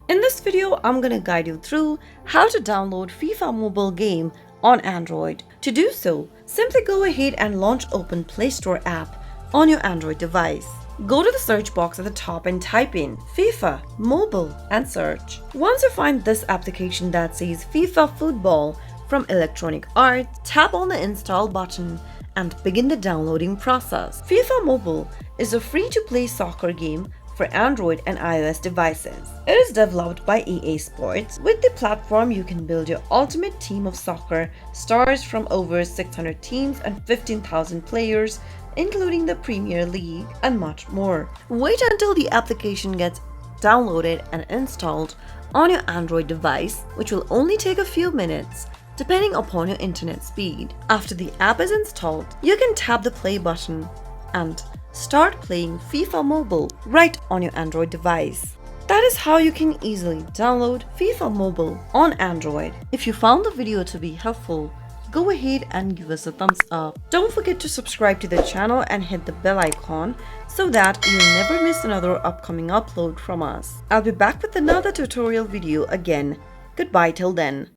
In this video, I'm gonna guide you through how to download FIFA mobile game on Android. To do so, simply go ahead and launch Open Play Store app on your Android device. Go to the search box at the top and type in FIFA mobile and search. Once you find this application that says FIFA Football from Electronic Arts, tap on the install button and begin the downloading process. FIFA Mobile is a free-to-play soccer game for Android and iOS devices. It is developed by EA Sports. With the platform, you can build your ultimate team of soccer stars from over 600 teams and 15,000 players, including the Premier League and much more. Wait until the application gets downloaded and installed on your Android device, which will only take a few minutes, depending upon your internet speed. After the app is installed, you can tap the play button and start playing FIFA Mobile right on your Android device. That is how you can easily download FIFA Mobile on Android. If you found the video to be helpful, go ahead and give us a thumbs up. Don't forget to subscribe to the channel and hit the bell icon so that you'll never miss another upcoming upload from us. I'll be back with another tutorial video again. Goodbye till then.